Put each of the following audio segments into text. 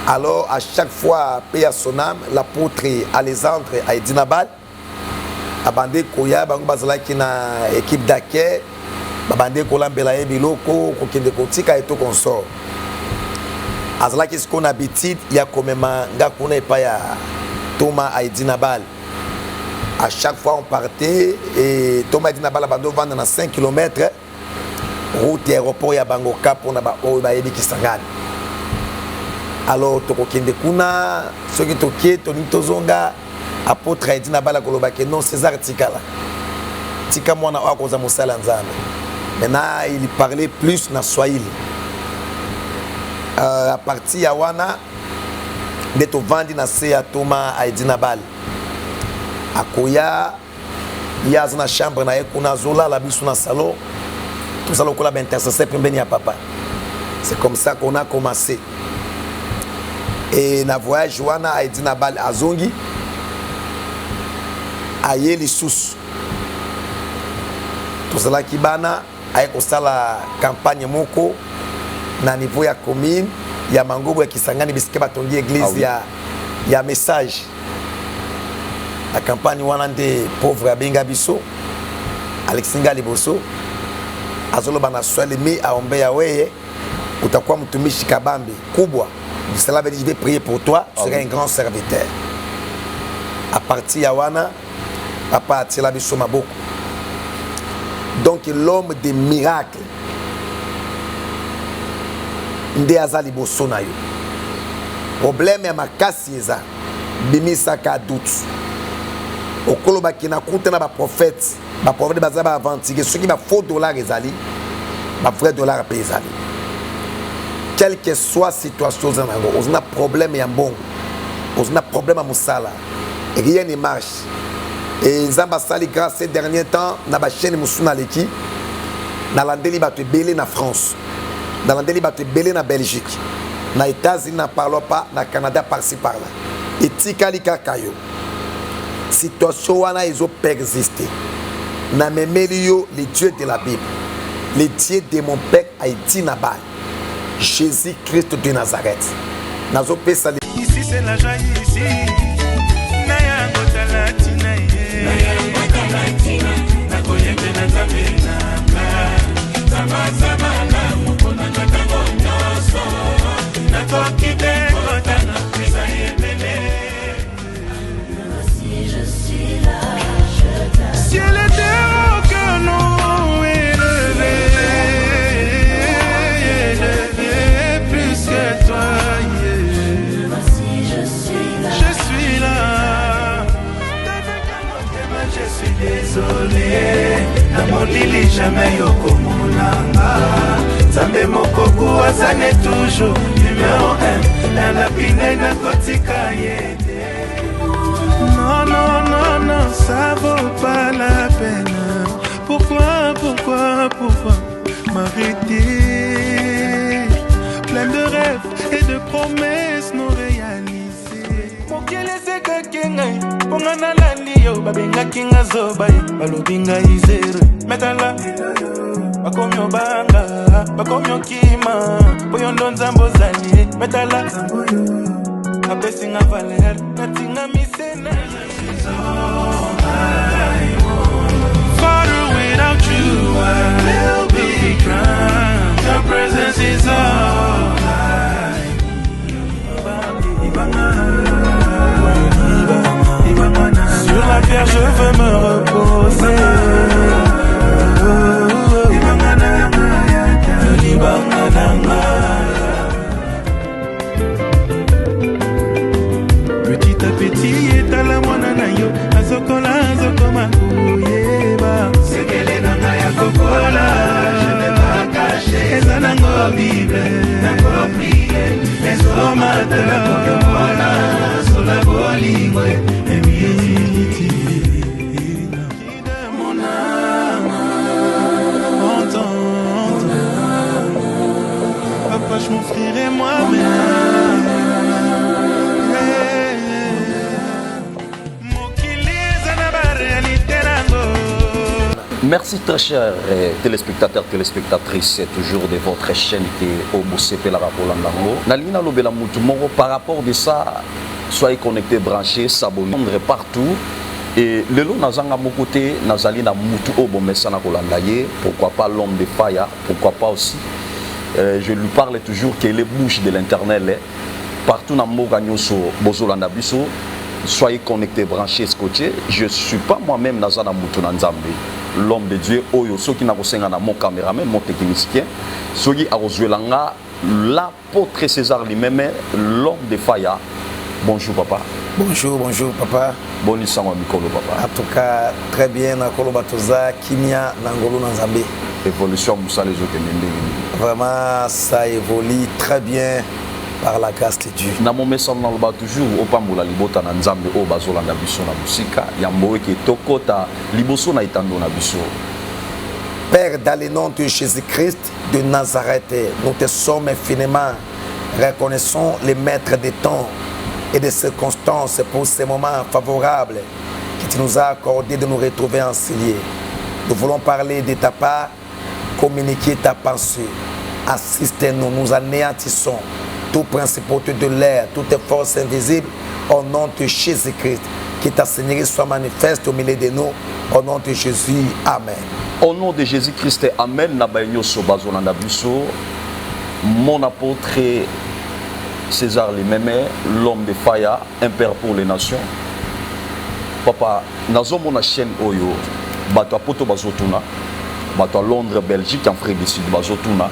Alors, à chaque fois, paix à son âme, l'apôtre Alexandre Aïdinabal, abandé Koya, bazala qui na équipe d'accueil, abandé Kolambela Biloko, Kokende Kotika et tout consort. Azala qui ce qu'on habite, il y a quand même un gars qu'on n'est pas ya Thomas Aïdinabal. À chaque fois on partait et Thomas Aïdinabal abandé vendre dans 5 km. Route aéroport ya Bango Cap on a ba Obayebi Kisangani. Alors tokokende kuna soki tokie toni tozonga apôtre Aïdinabal koloba ke non César Tikala. Tika mwana wa koza mosala nzambe. Maintenant il parlait plus na Swahili. À partir ya wana de to vandi na se ya Thomas Aïdinabal. Akoya ya na chambre na ekuna zola la bisu na salon. Tout ça lokola ba intercesseur pembeni ya papa. C'est comme ça qu'on a commencé. Et na voyage wana Aïdinabal azongi aye li sous. Tout ça là kibana aye ko sala campagne moko na niveau ya commune ya Mangobo ya Kisangani bisike batongi église ya message. La campagne wana de pauvre abenga biso Alexinga Liboso azolo bana swali mi aombe ya weye utakuwa mtumishi kabambi kubwa. Cela veut dire je vais prier pour toi, tu seras un grand serviteur. À partir de Yawana, à partir de la biso maboko. Donc l'homme des miracles, nde azali boso na yo. Problème ya makasi eza, bimisa ka doute. Okolo bakina kutana ba prophète baza ba aventige, ceux qui ba faux dollar ezali, ba vrai dollar pe ezali. Quelle que soit la situation, on a un problème à bon, on a un problème à Moussala, rien ne marche. Et Zambasali, grâce ces derniers temps, on a une chaîne Moussuna Leki, dans l'Andeli Baté Belé en France, dans l'Andeli Baté Belé en Belgique, dans les États-Unis, ne parlons pas, dans le Canada, par-ci par-là. Et Tikali Kakayo, situation où ils ont persisté. Dans mes milieux, les dieux de la Bible, les dieux de mon père Aïdinabal. Jésus-Christ de Nazareth. Ici c'est la joie ici. Naya ngota latina ye. Naya ngota latina. Na koyembe na zamena ka. Zama zama na mukona ngata bonyoso. Na kokide ngota na pesa yemene. Si je suis là, je t'aime. Ciel et terre que nous élevé. Que toi, yeah. Je suis là. Je suis désolé. Na mon lili jamais yoko monanga. Zambe mokoku azane toujours numéro 1. Na la pine na kotika yede. Non, non, non, non, ça vaut pas la peine. Pourquoi m'arrêter? Plein de rêves et de promesses non réalisées. Mokele seka kengai, pongana lalio, babenga kinga zobai, balobinga izere. Metala, bakomyo banga, bakomyo kima, boyondo nzambo zali. Metala, apesinga valer, natinga misena. Father, without you I will be drowned. Your presence is all sur la pierre je veux me reposer. Petit à petit est à la moana yo azokola azokoma kuyeba sekele nanga ya kokola je n'ai pas caché eza nango bible nango prier les hommes de la kokola sur la bolingo emiti de mon âme entends papa je m'offrirai moi-même. Merci très chers téléspectateurs, téléspectatrices, c'est toujours de votre chaîne qui est au Bossépé la Rapolandango. Nalina Lobela Moutoumoro, par rapport de ça, soyez connectés, branchés, s'abonner partout. Et le lot nazanga mon côté, nazalina Moutou Obo Messana Kolandaye, pourquoi pas l'homme de Faya, pourquoi pas aussi. Je lui parle toujours qu'il est bouche de l'internet, partout dans Moga Nyoso, Bozolanda Bisso. Soyez connectés, branchés, scotchés. Je ne suis pas moi-même Nazana Moutou Nanzambe, l'homme de Dieu. Oyo, ceux qui n'ont pas mon caméraman, mon technicien, ceux qui ont joué l'apôtre César lui-même, l'homme de Faya. Bonjour papa. Bonjour, bonjour papa. Bonjour Sama Mikolo papa. En tout cas, très bien, Nakolo Batoza, Kimia, Nangolo Nanzambe. Évolution Moussa les autres. Vraiment, ça évolue très bien par la grâce de Dieu. Na mon message na loba toujours au pambola libota na nzambe o bazolanda biso na musika ya mbowe ke tokota liboso na itando na biso. Père, dans le nom de Jésus-Christ de Nazareth, nous te sommes infiniment reconnaissants les maîtres des temps et des circonstances pour ces moments favorables que tu nous as accordé de nous retrouver en lieu. Nous voulons parler de ta part, communiquer ta pensée. Assistez-nous, nous anéantissons tout principauté de l'air, toutes forces invisibles, au nom de Jésus-Christ. Que ta Seigneurie soit manifeste au milieu de nous, au nom de Jésus. Amen. Au nom de Jésus-Christ, Amen. Nabayo Sobazolanda Bisso, mon apôtre César Limeme, l'homme de Faya, un père pour les nations. Papa, nazo mona chaîne Oyo, bato poto bazotuna, bato à Londres, Belgique, en Afrique du Sud, bazotuna,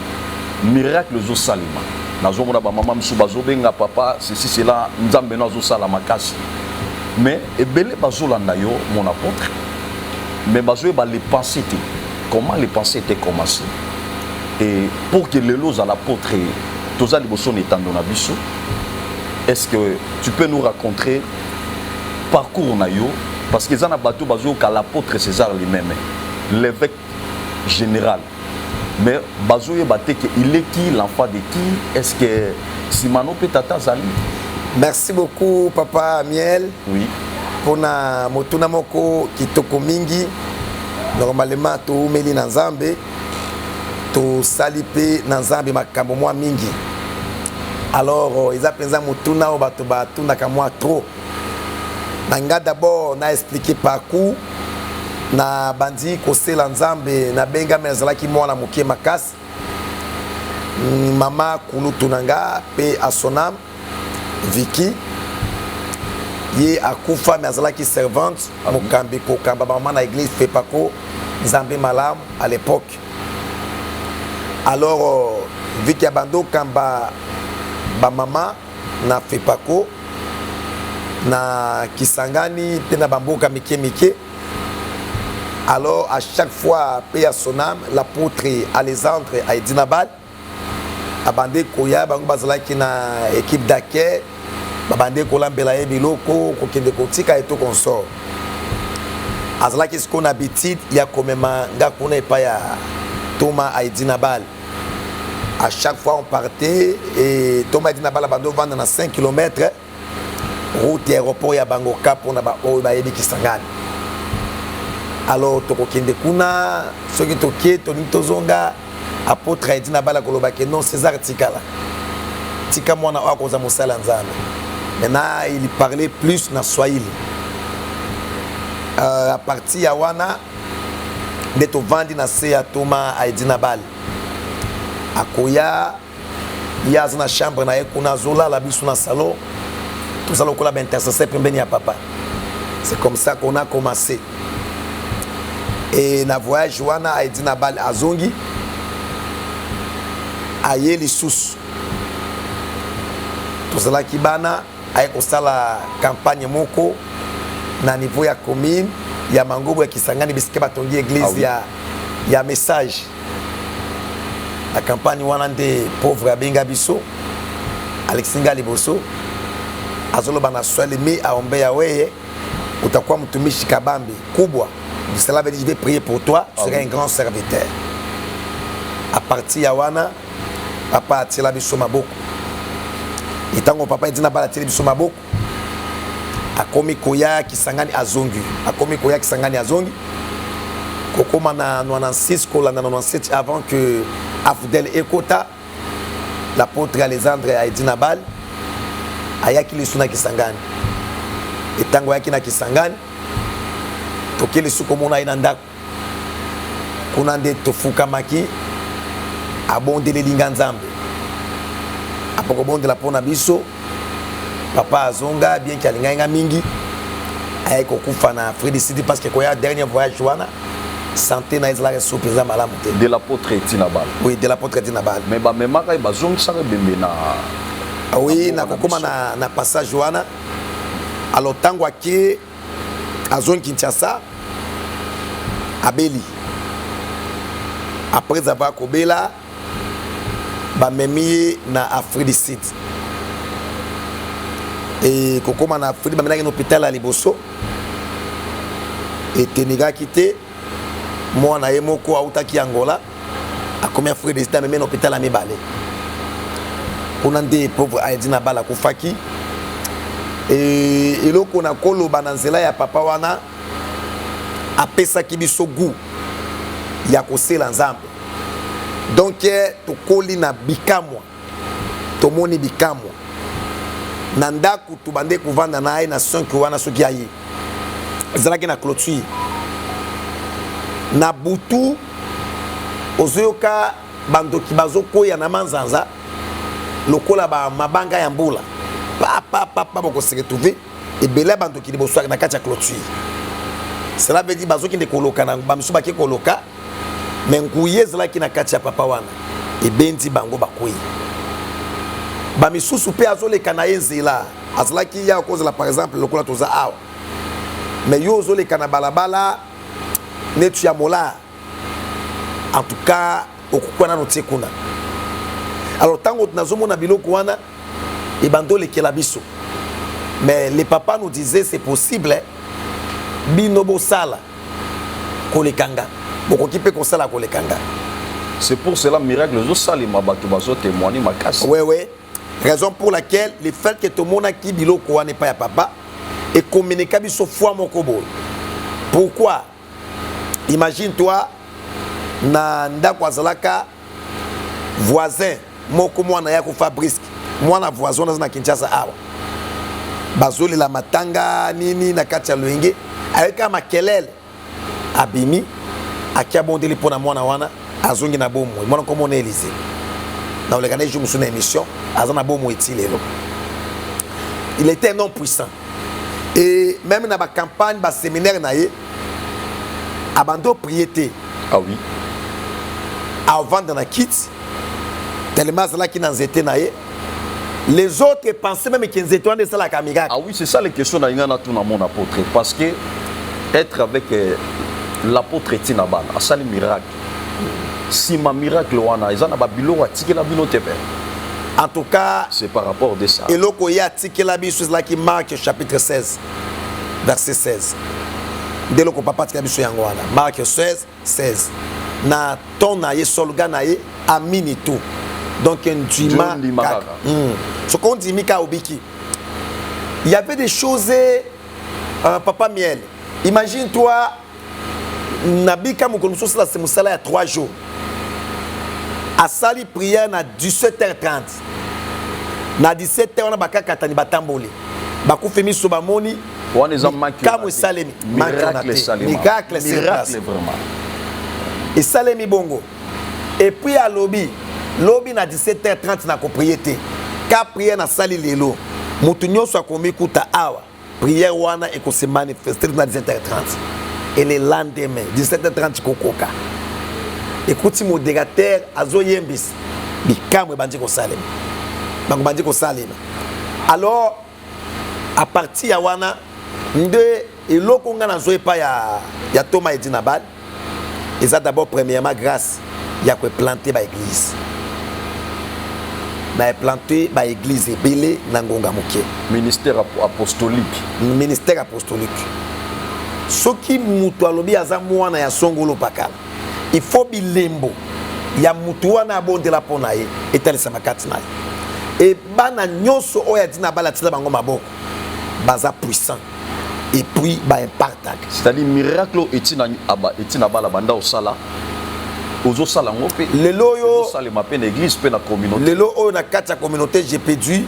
miracle zo salima. Nazo mona ba maman msu bazobenga papa, ceci cela, nzambe nazo sala makasi. Mais ebele bazolanda yo mon apôtre. Mais bazoé ba les pensées, comment les pensées étaient commencées. Et pour que les lots à l'apôtre Toza Liboso n'étando na biso, est-ce que tu peux nous raconter parcours na yo parce que zana bateau bazo ka l'apôtre César lui-même, l'évêque général. Mais bazo ye baté que il est qui, l'enfant de qui, est-ce que Simano peut tata zali? Merci beaucoup papa Miel. Oui. Pour na motuna moko kitoko mingi. Normalement to meli na Nzambe. To salipe na Nzambe makambo mwa mingi. Alors ils appellent ça motuna o bato batuna ka moi trop. Nanga d'abord na expliquer parcours na bandi kosela Nzambe na benga mezala ki mwana mokie makasi. Mama kulutu nanga pe asonam Vicky ye akufa mezala ki servante mokambi ko kamba mama na église Fepako Nzambe malam à l'époque. Alors Vicky abando kamba ba mama na Fepako na Kisangani pena bamboka mike. Alors à chaque fois paix à son âme l'apôtre Alexandre Aïdinabal abandé koya bango bazala ki na équipe d'accueil babandé kolambela ye biloko kokende kotika et tout consort azala ki ce qu'on habitude ya komema nga kuna epa ya Thomas Aïdinabal. À chaque fois on partait et Thomas Aïdinabal abando vendre na 5 km route aéroport ya bango cap on a ba o ba yebi Kisangani. Alors tokokende kuna soki tokie toni tozonga apôtre Aïdinabal koloba ke non César tikala tika mwana wa koza mosala Nzambe. Maintenant il parlait plus na Swahili. À partir ya wana de to vandi na se ya Thomas Aïdinabal akoya yaza na chambre na ye kuna zola la biso na salon tout ça lokola ben intercesseur pembeni ya papa. C'est comme ça qu'on a commencé. Et na voyage wana Aïdinabal azongi aye lisusu tozala kibana aye kosala campagne moko na niveau ya commune ya Mangobo ya Kisangani bisike batongi église ya message. La campagne wana nde pauvre abenga biso Alexinga Liboso azolo bana swali mi aombe ya weye utakuwa mtumishi kabambi kubwa. Cela veut dire je vais prier pour toi, tu seras un grand serviteur. À partir ya wana papa atila biso maboko. Itango papa edina bala atila biso maboko. Akomi koya Kisangani azongi. Akomi koya Kisangani azongi. kokoma na 96 kolanda 97 avant que Afdel Ekota l'apôtre Alexandre Aïdi Nabal ayaki lisuna Kisangani etango yaki na Kisangani tokeli sukomona ina ndako kuna nde tofukamaki abondeli linga nzambe apoko bondela pona biso papa azonga bien ki alinga mingi ayaki kokufa na Afrique du Sud parce que koya dernier voyage wana santé na ezala surprise malamu te de l'apôtre Tinabal. Oui, de l'apôtre Tinabal. Mais ba memaka ba zong sa bembe na oui na kokoma na passage wana alors tango aki azon Kinshasa abeli après avoir kobela ba memi na Afrique du Sud et kokoma na Afrique ba menaki na hôpital à Liboso et teniga quitté moi na yemoko autaki Angola a combien Afrique du Sud même na hôpital à Mibale kuna nde pauvre Aïdi Nabal akufaki et eloko na koloba na nzela ya papa wana apesaki biso goût ya kosela nzambe donc tokoli na bikamwa tomoni bikamwa na ndako tubande kuvanda na ye na sonki wana soki aye ezalaki na clôture na butu ozoyoka bandoki bazokoya na manzanza lokola ba mabanga ya mbula pa boko se retrouver et belé bandoki liboso na kati ya clôture. Cela veut dire bazoki de koloka na bamisu baki koloka mais nguye zela ki na kati ya papa wana e bendi bango bakoyi bamisusu pe azoleka na yenzela azalaki ya cause la par exemple lokola toza awa mais yo ozoleka na balabala netu ya mola en tout cas okukwana no tekuna alors tango tunazomona biloko wana et bando le kelabiso mais les papas nous disaient c'est possible binobo sala kolekanga bokoki pe kosala kolekanga. C'est pour cela miracle zo salima bato bazo témoigner makasi. Oui, raison pour laquelle le fait que tout le monde qui biloko wana pas ya papa et communiquer biso foi mokobo. Pourquoi? Imagine-toi na ndako azalaka voisin moko mwana ya ko Fabrice mwana voisin na Kinshasa awa bazoli la matanga nini na kati ya Luenge ayeka makelele abimi akia bondeli pona mwana wana azongi na bomo mwana comme on est Élysée dans le canal je me souviens émission azana bomo etilelo il était un homme puissant et même dans la campagne ba séminaire na ye abando priété. Ah oui. Avant de la quitte, tellement là qui n'en étaient naïe. Les autres pensaient même qu'ils étaient en de la caméra. Ah oui, c'est ça les questions dans mon apôtre. Parce que être avec l'apôtre Tinabal, à ça le miracle. Si ma miracle wana, ils en a babilo à tirer la binote. En tout cas, c'est par rapport de ça. Et l'oko ya tirer la binote là qui marque chapitre 16, verset 16. Dès loko papa tirer la binote yangwana, marque 16, 16. Na ton naïe solga naïe amini tout donc un dima ce qu'on dit mika obiki il y avait des choses papa miel imagine-toi nabika mukonuso sala semusala ya 3 jours a sali prière na 17h30 na 17h on a bakaka tani batamboli bakufemi so bamoni comme salemi miracle vraiment. Et Salemi Bongo. Et puis à lobby na 17h30 na ko prier. Ka prière na sali lelo. Mutu nyonso akomi kuta awa. Prière wana e ko se manifester na 17h30. Et le lendemain 17h30 kokoka. Écoute modérateur azo yembis. Bikamwe bandi ko Salem. Bango bandi ko Salem. Alors à partir ya wana nde eloko nga na zo epa ya Thomas Aïdi Nabal. Et ça d'abord premièrement grâce il y a que planter ba église ba planter ba église belé nangonga moké ministère apostolique ce qui mutu alobi aza mwana ya songolo pakala il faut bilembo ya mutu wana abonde la pona ye etalisa makati na et bana nyonso oya dina bala tila bango maboko baza puissant et puis ba impacta. C'est-à-dire miracle etina bala banda osala. Ozo sala ngope. Lelo yo sala ma pe na église pe na communauté. Lelo o na kati ya communauté j'ai perdu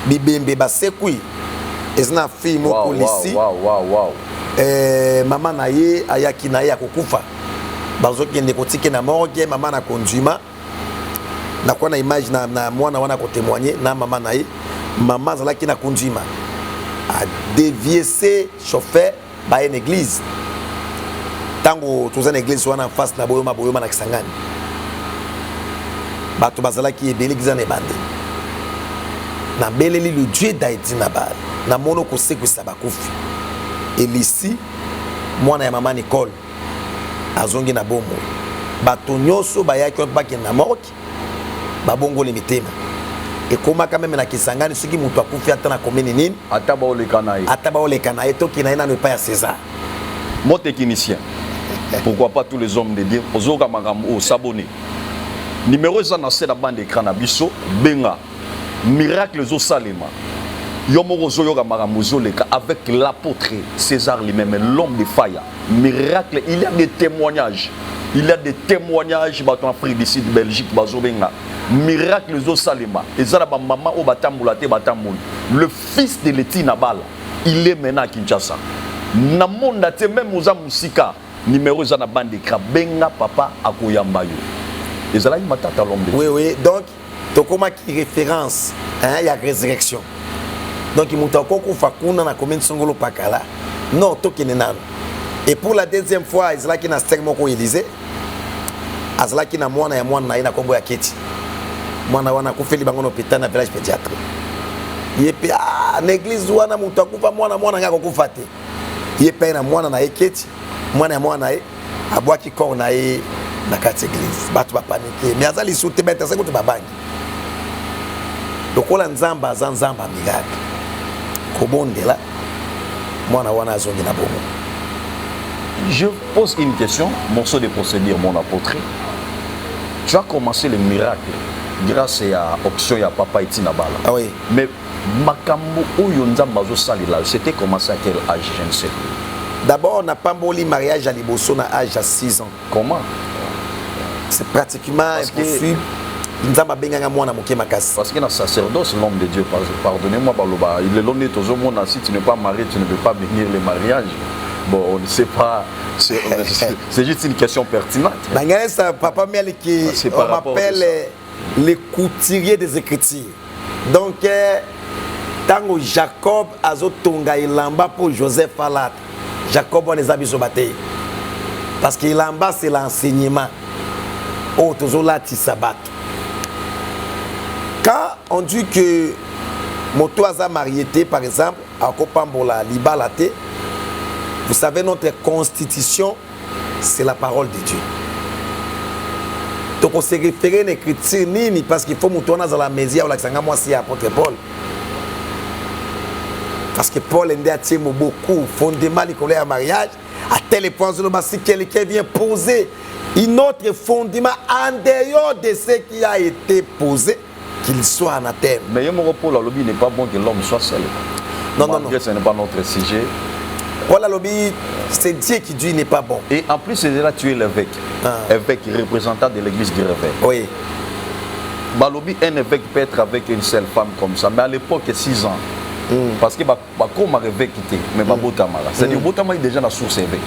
bibembe ba sekui. Ezna fille moko lisi. Wow. Maman na ye ayaki na ye akokufa. Bazo kende kotike na morgue maman na conduima. Na kwa na image na mwana wana ko témoigner na maman na ye. Maman zalaki na conduima. A dévier ses chauffeurs ba une église. Tango toza na église wana en face na boyoma na Kisangani. Bato bazalaki ebele gizana ebande. Na beleli le Dieu d'Haïti na bal. Na mono ko sekwisa bakufi. Elisi mwana ya mama Nicole azongi na bomo. Bato nyoso bayaki baki na morgue. Babongo le mitema. Et comment quand même na Kisangani ceux qui mutu akufi ata na komeni nini ataba oleka na ye to kina ne pas ya César. Mon technicien. Pourquoi pas tous les hommes de Dieu ozoka makambo s'abonner. Numéro za na c'est la bande écran na biso benga miracle zo salema. Yomoro zoyoka makambo zoleka avec l'apôtre César lui-même l'homme de Faya. Miracle, il y a des témoignages. Il y a des témoignages en Afrique du Sud, Belgique, Bazobenga. Miracle zo salema. Et ça, maman au batambula te batamboul. Le fils de Leti Nabala, il est maintenant à Kinshasa. Namonda te même aux Amusika, numéro za na bande d'écran. Benga papa akoyambayo. Et ça là, il m'a tata l'homme de Dieu. Oui. Donc, Tokoma qui référence, il y a résurrection. Donc, il m'a dit Fakuna na commune Songolo Pakala. Non, Tokinenan. Et pour la deuxième fois, il y a un stage moko Élysée. Azlaki na mwana ya mwana na kombo ya keti. Mwana wana kufeli bangono hôpital na village pédiatre. Yepe na église wana mutu akufa mwana ngako kufate. Yepe na mwana na eketi. Mwana ya mwana ye abwaki corps na ye na kati église. Batu ba paniquer. Mais azali soute bête ça ko babangi. Lokola nzamba zanzamba miracle. Kobondela mwana wana azongi na bomo. Je pose une question, morceau de procédure, mon apôtre. Tu as commencé le miracle grâce à l'option de Papa Itina Bala. Ah oui. Mais Makambo Oyonza Mazo Salila, c'était commencé à quel âge, je ne sais plus. D'abord, on n'a pas mboli mariage à Liboso à l'âge de 6 ans. Comment? C'est pratiquement impossible. Parce que dans le sacerdoce, l'homme de Dieu, pardonnez-moi, il est l'homme de tout le monde, si tu n'es pas marié, tu ne peux pas bénir le mariage. Bon, on ne sait pas, c'est juste une question pertinente. Papa qui on m'appelle les couturiers des Écritures. Donc, tant Jacob a zotonga ilamba pour Joseph Falat, Jacob on les habits au bataille. Parce que ilamba c'est l'enseignement. Oh, toujours là, tu sabat. Quand on dit que Motoaza mariété, par exemple, à Kopambola, Libalate, vous savez, notre constitution, c'est la parole de Dieu. Donc on se réfère à l'écriture, parce qu'il faut monter dans la maison, moi c'est l'apôtre Paul. Parce que Paul a beaucoup, fondement du mariage, à tel point que si quelqu'un vient poser un autre fondement en dehors de ce qui a été posé, qu'il soit anathème. Mais Paul Alobi n'est pas bon que l'homme soit seul. Non. Ce n'est pas notre sujet. Paul Alobi, c'est Dieu qui dit n'est pas bon. Et en plus, c'est là tu es l'évêque. Évêque représentant de l'église du réveil. Oui. Balobi, un évêque peut être avec une seule femme comme ça. Mais à l'époque, 6 ans. Parce que comme un évêque était, mais Botamala. C'est-à-dire Botamala est déjà la source évêque.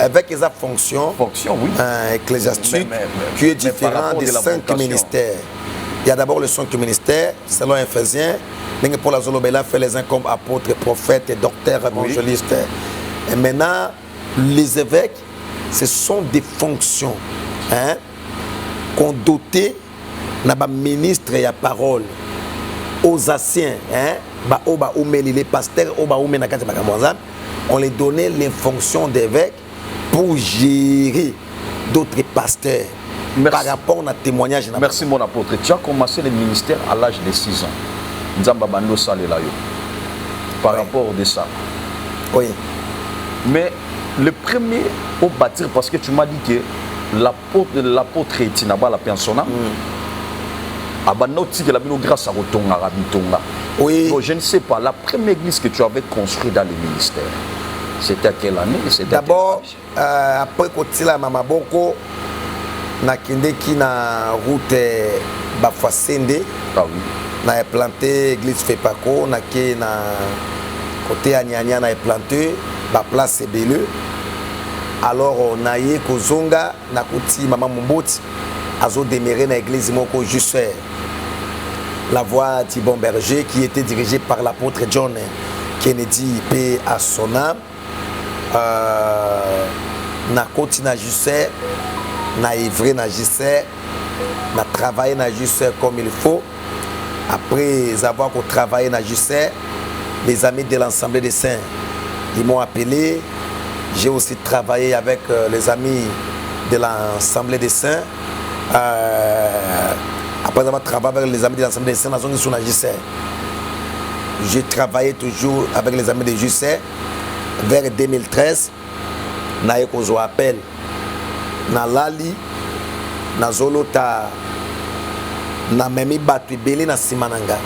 Évêque, il a fonction. Fonction, oui. Ecclésiastique, qui est différent des 5 ministères. Il y a d'abord le 5 ministères, selon Éphésiens. Pour la Zolobela fait les uns comme apôtres, prophètes, docteurs, évangélistes. Et maintenant, les évêques, ce sont des fonctions qu'on dotait dans ministre et la parole aux anciens, les pasteurs, on les donnait les fonctions d'évêques pour gérer d'autres pasteurs. Merci. Par rapport à témoignage. Merci mon apôtre. Tu as commencé le ministère à l'âge de 6 ans. Par rapport à ça. Oui. Mais le premier au bâtir, parce que tu m'as dit que l'apôtre Tinaba la persona, Abanoti que la bino grâce à Rotonga Rabitonga. Oui. Donc, je ne sais pas, la première église que tu avais construite dans le ministère, c'était à quelle année? D'abord, après Kotila Mamaboko, na kindeki na route Bafasende. Ah oui. Na planté église Fepako, na ke na côté Anyanya na planté ba place Beleu. Alors on a yé kozonga na kuti maman Mumboti azo démarrer na église moko juste la voie Thibon Berger qui était dirigée par l'apôtre John Kennedy paix à son âme. Na koti na juste na ivre na juste na travailler na juste comme il faut. Après avoir travaillé dans Jusser, les amis de l'Assemblée des Saints, ils m'ont appelé. J'ai aussi travaillé avec les amis de l'Assemblée des Saints. Après avoir travaillé avec les amis de l'Assemblée des Saints, dans Jusser, j'ai travaillé toujours avec les amis de Jusser. Vers 2013, j'ai eu un appel dans Lali, dans Zolota. Na memi batu belé na simananga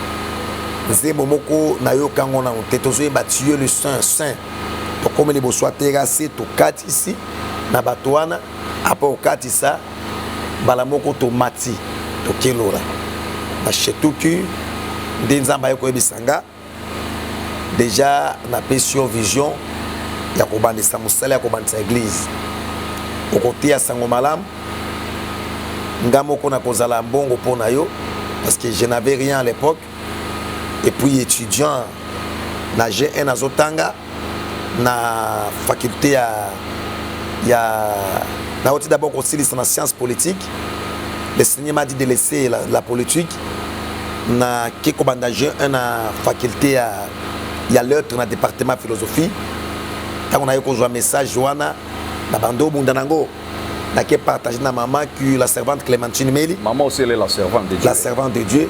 nze momoko na yo kango na tetozo batu le saint to comme les bosoa terrassé to kati ici na batuana après au kati ça bala moko to mati to kelora na chetuki ndenzamba yako ebisanga déjà na passion vision ya kobandisa musala ya kobandisa église au côté ya sango malam Ngamoko na kozala mbongo pona yo parce que je n'avais rien à l'époque et puis étudiant na G1 na Zotanga na faculté na oti d'abord aussi en sciences politiques. Le Seigneur m'a dit de laisser la politique na kiko banda G1 na faculté ya lettres na département philosophie. Quand on a eu un message Joana na bando bundanango n'a qu'à partager na maman que la servante Clémentine Meli. Maman aussi elle est la servante de Dieu. La servante de Dieu.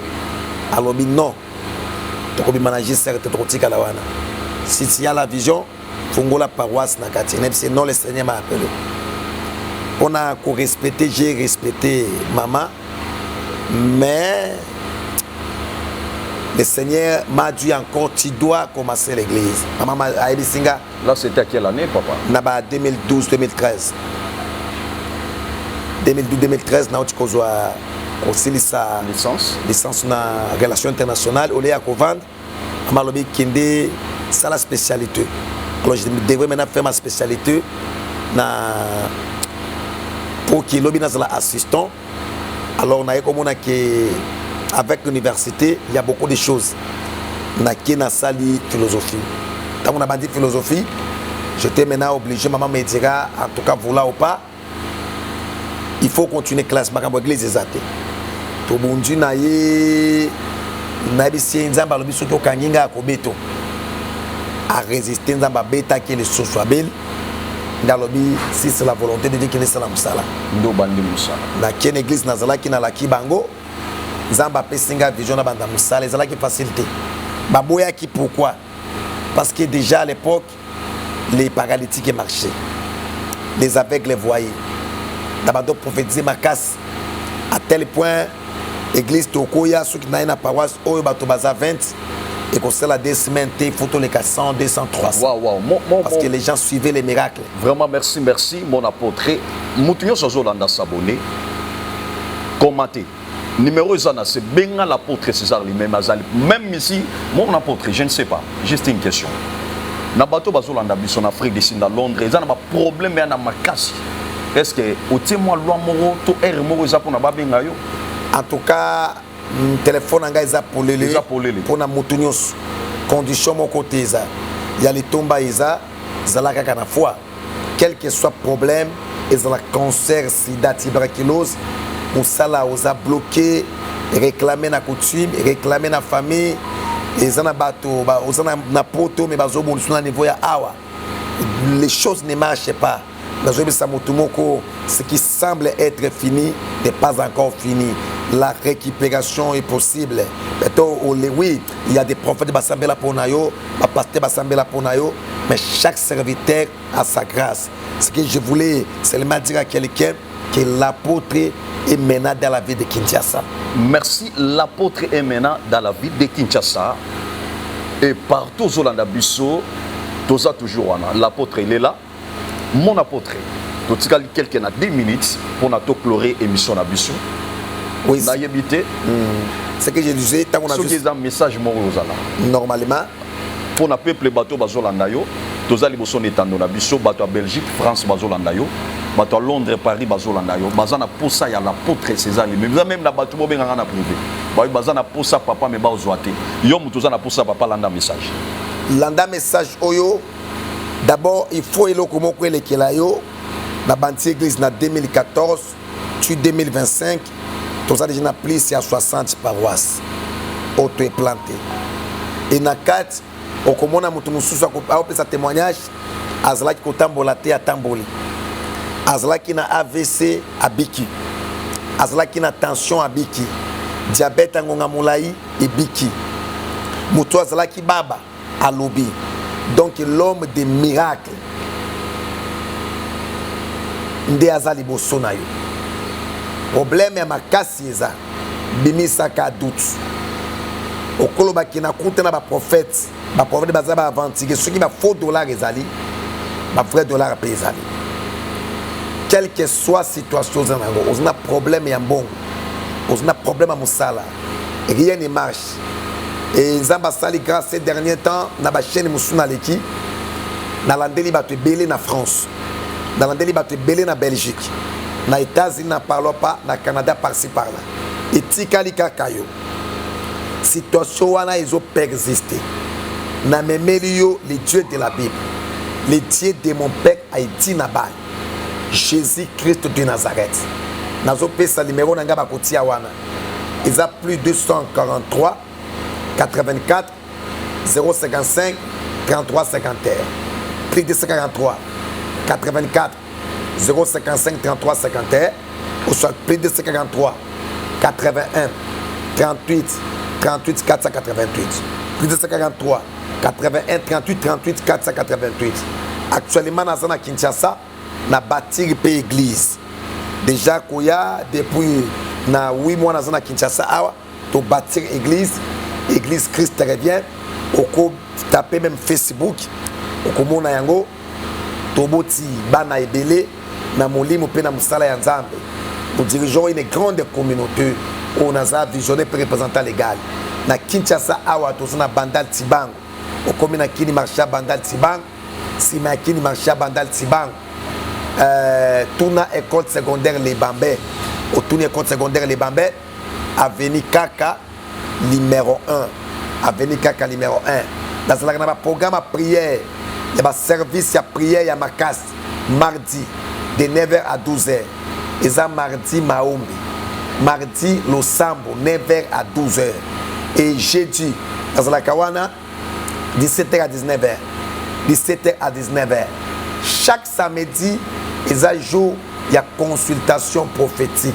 Alors non. Tu peux manager certes trotika la wana. Si tu as la vision, fongo la paroisse na kati. Même si non le Seigneur m'a appelé. On a respecté, j'ai respecté maman, mais le Seigneur m'a dit encore tu dois commencer l'église. Maman a Ebisinga. Là c'était à quelle année papa? Naba 2012-2013. 2012-2013, na oti kozwa kosilisa licence na relation internationale au lieu à vendre amalobi kende ça la spécialité. Alors je devrais maintenant faire ma spécialité na pour que lobi na assistant. Alors on a comme on a que avec l'université, il y a beaucoup de choses. Na qui na sali philosophie. Tant on a bandit philosophie, j'étais maintenant obligé maman me dira en tout cas voilà ou pas. Il faut continuer classe makambo église ezate to bundu na ye na bisi nzamba lobi soki okanginga akobeto a résister nzamba beta ki le soswabel ndalobi si c'est la volonté de Dieu qui laisse la musala ndo bandi musala na ken église nazala ki na la kibango nzamba pesinga vision na banda musala ezala ki facilité baboya ki pourquoi parce que déjà à l'époque les paralytiques marchaient les aveugles voyaient. D'abord prophétiser ma casse à tel point l'église Tokoya ceux qui n'ont pas paroisse au bateau baza 20 et qu'on sait la 2 semaines photo les 400 200 300 parce que les gens suivaient les miracles. Vraiment merci mon apôtre Moutinho Sozolanda s'abonner commenter numéro zana c'est benga l'apôtre César lui-même même ici mon apôtre je ne sais pas juste une question na bateau bazolanda biso en Afrique du Sud à Londres ils ont un problème na makasi. Est-ce que au témoin loi moro to er moro za pona babenga yo en tout cas téléphone nga za polele pona mutunios condition mon côté za il y a les tomba isa zala kaka na foi quel que soit problème et za cancer sida tuberculose ou sala oza bloqué réclamer na coutume réclamer na famille et za na bato ba oza na poto mais bazo bon sur niveau ya awa les choses ne marchent pas. Ce qui semble être fini n'est pas encore fini. La récupération est possible. Oui, il y a des prophètes de Bassambela Ponayo, des pasteurs Bassambela Ponayo, mais chaque serviteur a sa grâce. Ce que je voulais seulement dire à quelqu'un, que l'apôtre est maintenant dans la ville de Kinshasa. Merci. L'apôtre est maintenant dans la ville de Kinshasa. Et partout au Landabiso, tous a toujours l'apôtre il est là. Mon apôtre, tout ce quelqu'un a 2 minutes pour nous clorer émission Nabiso. Oui, c'est que je disais, tant qu'on a juste un message normalement pour le peuple bateau bazolanda yo, tous ali boson etando na biso bateau à Belgique, France bazolanda yo, bateau à Londres, Paris bazolanda yo, bazana posa ya l'apôtre César mais même la bateau bo benga na privé. Ba bazana posa papa me ba ozoate. Yo mutuza na posa papa landa message. Landa message oyo. D'abord, il faut eloko moko elekela yo na banti église na 2014, tu 2025. Tout ça déjà plus à 60 paroisses auto planté et na 4 okomona mutu mususu akopesa témoignage azalaki kotambola te atamboli azalaki na AVC abiki azalaki na tension abiki diabète ngonga molai ebiki mutu azalaki baba alobi donc l'homme des miracles nde azali boso na yo. Problème ya makasi eza bimisaka doute okolo bakina kuta na ba prophète baza ba aventure ceux qui ba faux dollar ezali ba vrai dollar pe ezali quelle que soit situation zango on a problème ya mbongo on a problème à musala rien ne marche et nzamba sali grâce ces derniers temps na ba chaîne musuna leki na landeli ba te belé na France na landeli ba te belé na Belgique na États-Unis na parlons pas na Canada par-ci par-là et tikali kakayo situation wana ils ont persisté na memelio les dieux de la Bible les dieux de mon père Haïti Nabal Jésus-Christ de Nazareth nazo pesa numéro nanga bakotia wana ils a plus 243 84 055 33 51 plus 243 84 055 33 51 ou soit plus de 53 81 38 38 488 plus de 53 81 38 38 488 actuellement dans la Kinshasa na bâtir pe église déjà koya depuis na 8 mois dans la Kinshasa awa to bâtir église Christ revient oko taper même Facebook oko mona yango toboti bana ebele na molimo pe na musala ya nzambe nous dirigeons une grande communauté on a ça visionnaire représentant légal na Kinshasa awa to na bandal tibango okomi na kini marché bandal tibango si ma kini marché bandal tibango tuna école secondaire les Bambais au tuna école secondaire les Bambais avenue Kaka numéro 1 avenue Kaka numéro 1 dans la programme à prière il y a un service à prière il y a ma casse mardi de 9h à 12h et ça mardi Maombi mardi Losambo 9h à 12h et jeudi dans la Kawana 17h à 19h 17h à 19h chaque samedi ils a jour il y a consultation prophétique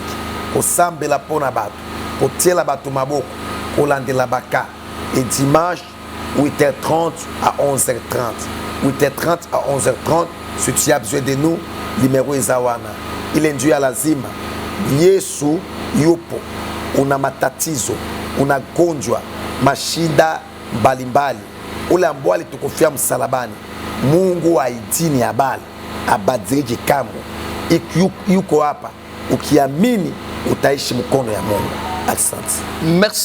au sambe la pona bato pour tirer la bato maboko pour l'ande la baka et dimanche 8h30 à 11h30 8h30 à 11h30 si tu as besoin de nous numéro Izawana il est dû à la zima Yesu yupo una matatizo una gonjwa mashida mbalimbali ule ambao alitukufia msalabani Mungu wa idini ya bali abadilike kamwe yuko hapa ukiamini utaishi mkono ya Mungu. Asante. Merci.